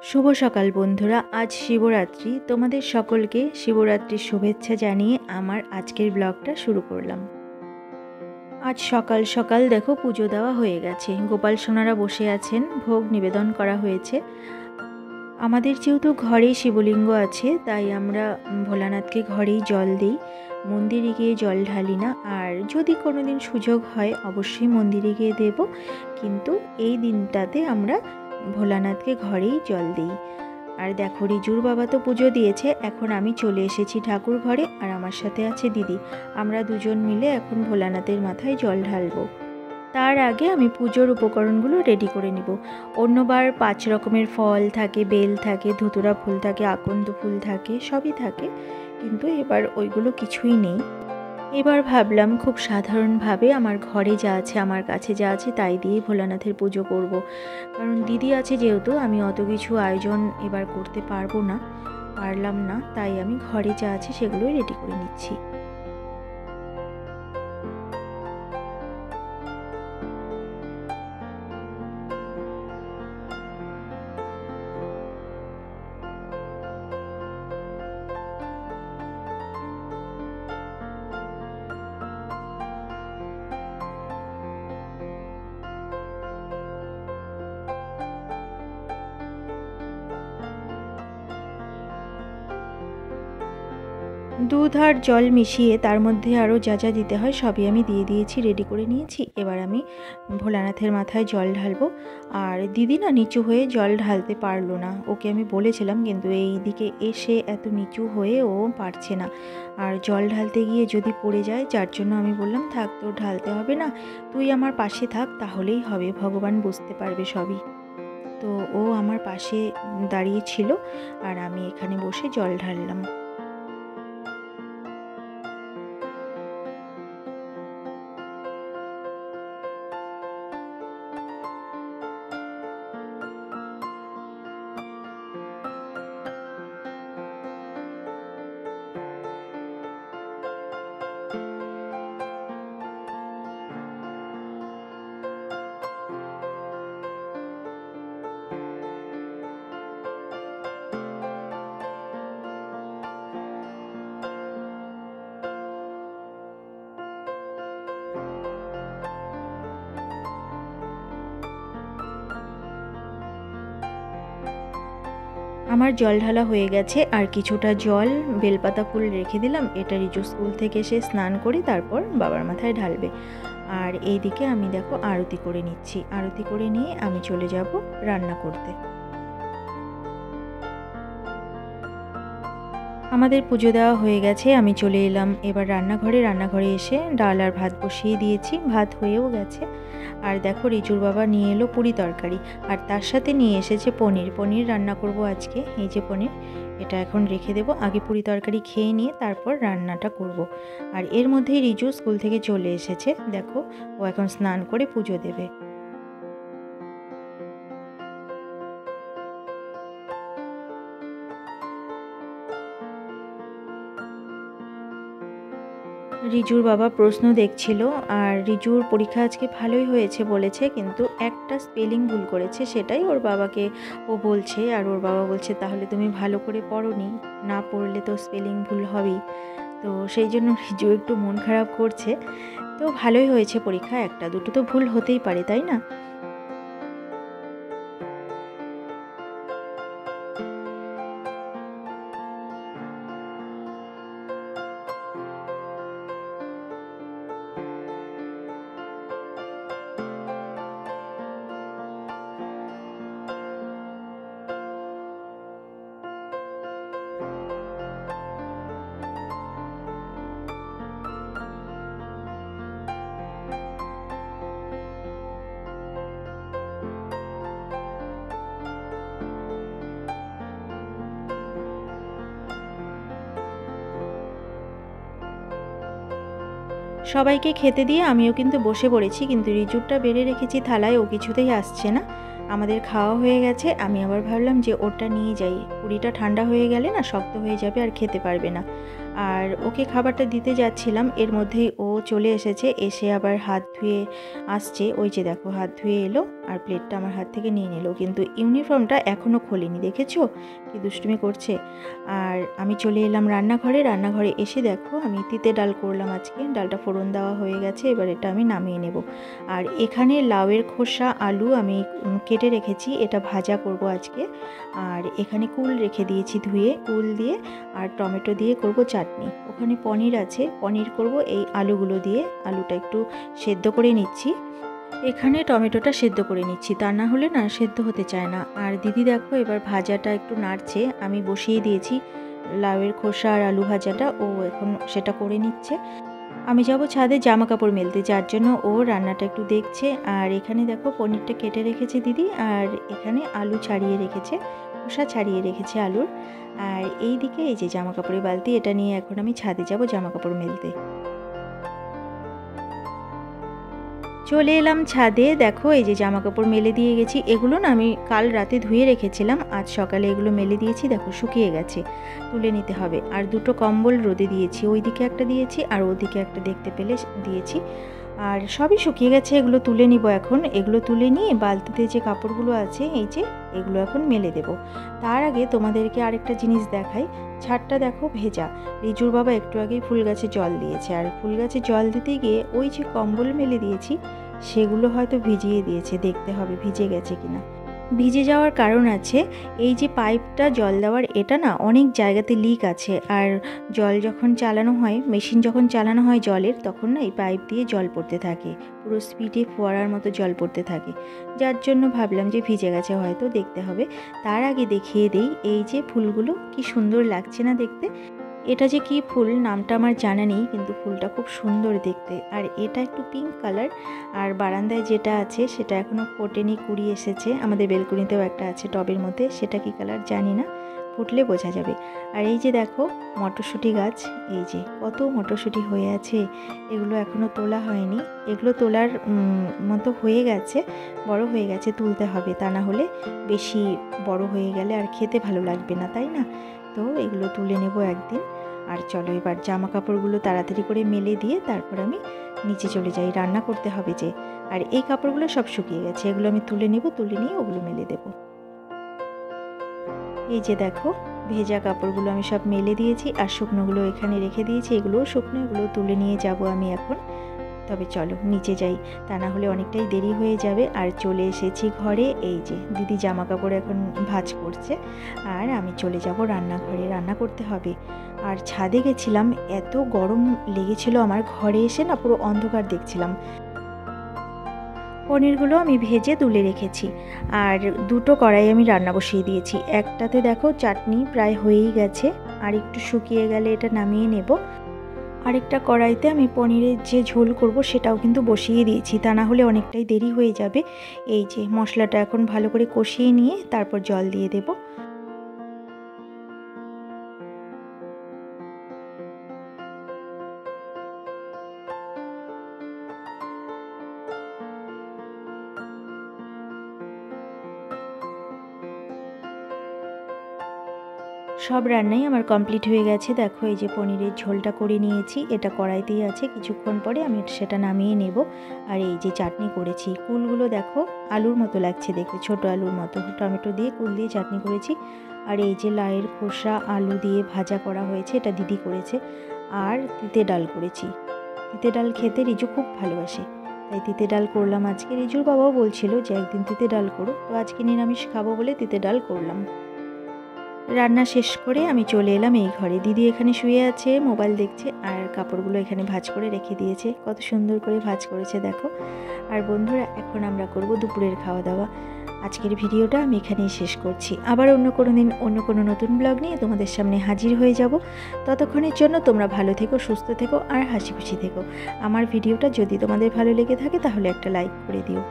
শুভ সকাল বন্ধুরা। আজ শিবরাত্রি, তোমাদের সকলকে শিবরাত্রির শুভেচ্ছা জানিয়ে আমার আজকের ব্লগটা শুরু করলাম। আজ সকাল সকাল দেখো পুজো দেওয়া হয়ে গেছে, গোপাল সোনারা বসে আছেন, ভোগ নিবেদন করা হয়েছে। আমাদের যেহেতু ঘরেই শিবলিঙ্গ আছে তাই আমরা ভোলানাথকে ঘরেই জল দিই, মন্দিরে গিয়ে জল ঢালি না। আর যদি কোনো দিন সুযোগ হয় অবশ্যই মন্দিরে গিয়ে দেব, কিন্তু এই দিনটাতে আমরা ভোলানাথকে ঘরেই জল দিই। আর দেখো রিজুর বাবা তো পুজো দিয়েছে, এখন আমি চলে এসেছি ঠাকুর ঘরে, আর আমার সাথে আছে দিদি। আমরা দুজন মিলে এখন ভোলানাথের মাথায় জল ঢালবো। তার আগে আমি পুজোর উপকরণগুলো রেডি করে নিব। অন্যবার 5 রকমের ফল থাকে, বেল থাকে, ধুতুরা ফুল থাকে, আকন্দ ফুল থাকে, সবই থাকে, কিন্তু এবার ওইগুলো কিছুই নেই। এবার ভাবলাম খুব সাধারণভাবে আমার ঘরে যা আছে, আমার কাছে যা আছে তাই দিয়েই ভোলানাথের পুজো করব। কারণ দিদি আছে যেহেতু, আমি অত কিছু আয়োজন এবার করতে পারলাম না, তাই আমি ঘরে যা আছে সেগুলোই রেডি করে নিচ্ছি। দুধ আর জল মিশিয়ে তার মধ্যে আরও যা যা দিতে হয় সবই আমি দিয়ে দিয়েছি, রেডি করে নিয়েছি। এবার আমি ভোলানাথের মাথায় জল ঢালবো। আর দিদি না নিচু হয়ে জল ঢালতে পারলো না, ওকে আমি বলেছিলাম, কিন্তু এই দিকে এসে এত নিচু হয়ে ও পারছে না। আর জল ঢালতে গিয়ে যদি পড়ে যায়, যার জন্য আমি বললাম থাক, তোর ঢালতে হবে না, তুই আমার পাশে থাক, তাহলেই হবে, ভগবান বুঝতে পারবে সবই। তো ও আমার পাশে দাঁড়িয়ে ছিল আর আমি এখানে বসে জল ঢাললাম। আমার জল ঢালা হয়ে গেছে, আর কিছুটা জল বেলপাতা ফুল রেখে দিলাম। এটা রিজু স্কুল থেকে এসে স্নান করে তারপর বাবার মাথায় ঢালবে। আর এইদিকে আমি দেখো আরতি করে নিচ্ছি, আরতি করে নিয়ে আমি চলে যাব রান্না করতে। আমাদের পুজো দেওয়া হয়ে গেছে, আমি চলে এলাম এবার রান্নাঘরে এসে ডাল আর ভাত বসিয়ে দিয়েছি, ভাত হয়েও গেছে। আর দেখো রিজুর বাবা নিয়ে এলো পুরি তরকারি, আর তার সাথে নিয়ে এসেছে পনির রান্না করব আজকে। এই যে পনির, এটা এখন রেখে দেবো, আগে পুরি তরকারি খেয়ে নিয়ে তারপর রান্নাটা করব। আর এর মধ্যেই রিজু স্কুল থেকে চলে এসেছে, দেখো ও এখন স্নান করে পুজো দেবে। রিজুর বাবা প্রশ্ন দেখছিল, আর রিজুর পরীক্ষা আজকে ভালোই হয়েছে বলেছে, কিন্তু একটা স্পেলিং ভুল করেছে, সেটাই ওর বাবাকে ও বলছে। আর ওর বাবা বলছে তাহলে তুমি ভালো করে পড়োনি, না পড়লে তো স্পেলিং ভুল হবেই। তো সেই জন্য রিজু একটু মন খারাপ করছে। তো ভালোই হয়েছে পরীক্ষা, একটা দুটো তো ভুল হতেই পারে, তাই না? সবাইকে খেতে দিয়ে আমিও কিন্তু বসে পড়েছি, কিন্তু রিজুরটা বেড়ে রেখেছি থালায়, ও কিছুতেই আসছে না। আমাদের খাওয়া হয়ে গেছে, আমি আবার ভাবলাম যে ওটা নিয়ে যাই, পুরিটা ঠান্ডা হয়ে গেলে না শক্ত হয়ে যাবে আর খেতে পারবে না। আর ওকে খাবারটা দিতে যাচ্ছিলাম, এর মধ্যেই ও চলে এসেছে, এসে আবার হাত ধুয়ে আসছে। ওই যে দেখো হাত ধুয়ে এলো আর প্লেটটা আমার হাত থেকে নিয়ে নিল, কিন্তু ইউনিফর্মটা এখনও খোলেনি, দেখেছো কি দুষ্টুমি করছে। আর আমি চলে এলাম রান্নাঘরে এসে দেখো আমি তিতে ডাল করলাম আজকে। ডালটা ফোড়ন দেওয়া হয়ে গেছে, এবার এটা আমি নামিয়ে নেব। আর এখানে লাউয়ের খোসা আলু আমি কেটে রেখেছি, এটা ভাজা করব আজকে। আর এখানে কুল রেখে দিয়েছি ধুয়ে, কুল দিয়ে আর টমেটো দিয়ে করব চাটনি। ওখানে পনির আছে, পনির করব এই আলুগুলো দিয়ে। আলুটা একটু সেদ্ধ করে নিচ্ছি, এখানে টমেটোটা সেদ্ধ করে নিচ্ছি, তা না হলে না সেদ্ধ হতে চায় না। আর দিদি দেখো এবার ভাজাটা একটু নাড়ছে, আমি বসিয়ে দিয়েছি লাউয়ের খোসা আর আলু ভাজাটা, ও এখন সেটা করে নিচ্ছে। আমি যাব ছাদে জামা কাপড় মেলতে, যার জন্য ও রান্নাটা একটু দেখছে। আর এখানে দেখো পনিরটা কেটে রেখেছে দিদি, আর এখানে আলু ছাড়িয়ে রেখেছে, খোসা ছাড়িয়ে রেখেছে আলুর। আর এই দিকে এই যে জামা কাপড়ের বালতি, এটা নিয়ে এখন আমি ছাদে যাব জামা কাপড় মেলতে। চলে এলাম ছাদে, দেখো এই যে জামা কাপড় মেলে দিয়ে গেছি। এগুলো না আমি কাল রাতে ধুয়ে রেখেছিলাম, আজ সকালে এগুলো মেলে দিয়েছি, দেখো শুকিয়ে গেছে, তুলে নিতে হবে। আর দুটো কম্বল রোদে দিয়েছি, ওইদিকে একটা দিয়েছি আর ওদিকে একটা দেখতে পেলে দিয়েছি। আর সবই শুকিয়ে গেছে, এগুলো তুলে নিব এখন। এগুলো তুলে নিয়ে বালতিতে যে কাপড়গুলো আছে এই যে এগুলো এখন মেলে দেব। তার আগে তোমাদেরকে আরেকটা জিনিস দেখাই, ছাদটা দেখো ভেজা। রিজুর বাবা একটু আগেই ফুল গাছে জল দিয়েছে, আর ফুল গাছে জল দিতে গিয়ে ওই যে কম্বল মেলে দিয়েছি সেগুলো হয়তো ভিজিয়ে দিয়েছে, দেখতে হবে ভিজে গেছে কিনা। ভিজে যাওয়ার কারণ আছে, এই যে পাইপটা জল দেওয়ার এটা না অনেক জায়গাতে লিক আছে। আর জল যখন চালানো হয়, মেশিন যখন চালানো হয় জলের, তখন না এই পাইপ দিয়ে জল পড়তে থাকে, পুরো স্পিডে ফোয়ারার মতো জল পড়তে থাকে, যার জন্য ভাবলাম যে ভিজে গেছে হয়তো, দেখতে হবে। তার আগে দেখিয়ে দেই এই যে ফুলগুলো কি সুন্দর লাগছে না দেখতে। এটা যে কি ফুল নামটা আমার জানা নেই, কিন্তু ফুলটা খুব সুন্দর দেখতে। আর এটা একটু পিঙ্ক কালার। আর বারান্দায় যেটা আছে সেটা এখনও ফোটেনি, কুড়ি এসেছে। আমাদের বেলকুনিতেও একটা আছে টবের মধ্যে, সেটা কি কালার জানি না, ফুটলে বোঝা যাবে। আর এই যে দেখো মটরশুঁটি গাছ, এই যে কত মটরশুঁটি হয়ে আছে, এগুলো এখনও তোলা হয়নি। এগুলো তোলার মতো হয়ে গেছে, বড় হয়ে গেছে, তুলতে হবে, তা না হলে বেশি বড় হয়ে গেলে আর খেতে ভালো লাগবে না, তাই না? তো এগুলো তুলে নেব একদিন। আর চলো এবার জামা কাপড়গুলো তাড়াতাড়ি করে মেলে দিয়ে তারপর আমি নিচে চলে যাই, রান্না করতে হবে যে। আর এই কাপড়গুলো সব শুকিয়ে গেছে, এগুলো আমি তুলে নেব, তুলে নিয়ে ওগুলো মেলে দেব। এই যে দেখো ভেজা কাপড়গুলো আমি সব মেলে দিয়েছি, আর শুকনোগুলো এখানে রেখে দিয়েছি, এগুলোও শুকনো, এগুলো তুলে নিয়ে যাব আমি এখন। তবে চলো নিচে যাই, তা না হলে অনেকটাই দেরি হয়ে যাবে। আর চলে এসেছি ঘরে, এই যে দিদি জামা কাপড় এখন ভাঁজ করছে, আর আমি চলে যাব রান্নাঘরে, রান্না করতে হবে। আর ছাদে গেছিলাম, এত গরম লেগেছিল আমার, ঘরে এসে না পুরো অন্ধকার দেখছিলাম। পনিরগুলো আমি ভেজে তুলে রেখেছি, আর দুটো কড়াই আমি রান্না বসিয়ে দিয়েছি। একটাতে দেখো চাটনি প্রায় হয়েই গেছে, আর একটু শুকিয়ে গেলে এটা নামিয়ে নেব। আরেকটা কড়াইতে আমি পনিরের যে ঝোল করব সেটাও কিন্তু বসিয়ে দিয়েছি, তা না হলে অনেকটাই দেরি হয়ে যাবে। এই যে মশলাটা এখন ভালো করে কষিয়ে নিয়ে তারপর জল দিয়ে দেব। সব রান্নাই আমার কমপ্লিট হয়ে গেছে, দেখো এই যে পনিরের ঝোলটা করে নিয়েছি, এটা কড়াইতেই আছে, কিছুক্ষণ পরে আমি সেটা নামিয়ে নেব। আর এই যে চাটনি করেছি, কুলগুলো দেখো আলুর মতো লাগছে দেখতে, ছোট আলুর মতো, টমেটো দিয়ে কুল দিয়ে চাটনি করেছি। আর এই যে লাউয়ের খোসা আলু দিয়ে ভাজা করা হয়েছে, এটা দিদি করেছে। আর তিতে ডাল করেছি, তিতে ডাল খেতে রিজু খুব ভালোবাসে, তাই তিতে ডাল করলাম আজকে। রিজুর বাবাও বলছিল যে একদিন তিতে ডাল করো, তো আজকে নিরামিষ খাবো বলে তিতে ডাল করলাম। রান্না শেষ করে আমি চলে এলাম এই ঘরে, দিদি এখানে শুয়ে আছে, মোবাইল দেখছে, আর কাপড়গুলো এখানে ভাঁজ করে রেখে দিয়েছে, কত সুন্দর করে ভাঁজ করেছে দেখো। আর বন্ধুরা এখন আমরা করব দুপুরের খাওয়া দাওয়া। আজকের ভিডিওটা আমি এখানেই শেষ করছি, আবার অন্য কোনো দিন অন্য কোনো নতুন ব্লগ নিয়ে তোমাদের সামনে হাজির হয়ে যাব। ততক্ষণের জন্য তোমরা ভালো থেকো, সুস্থ থেকো আর হাসি খুশি থেকো। আমার ভিডিওটা যদি তোমাদের ভালো লেগে থাকে তাহলে একটা লাইক করে দিও।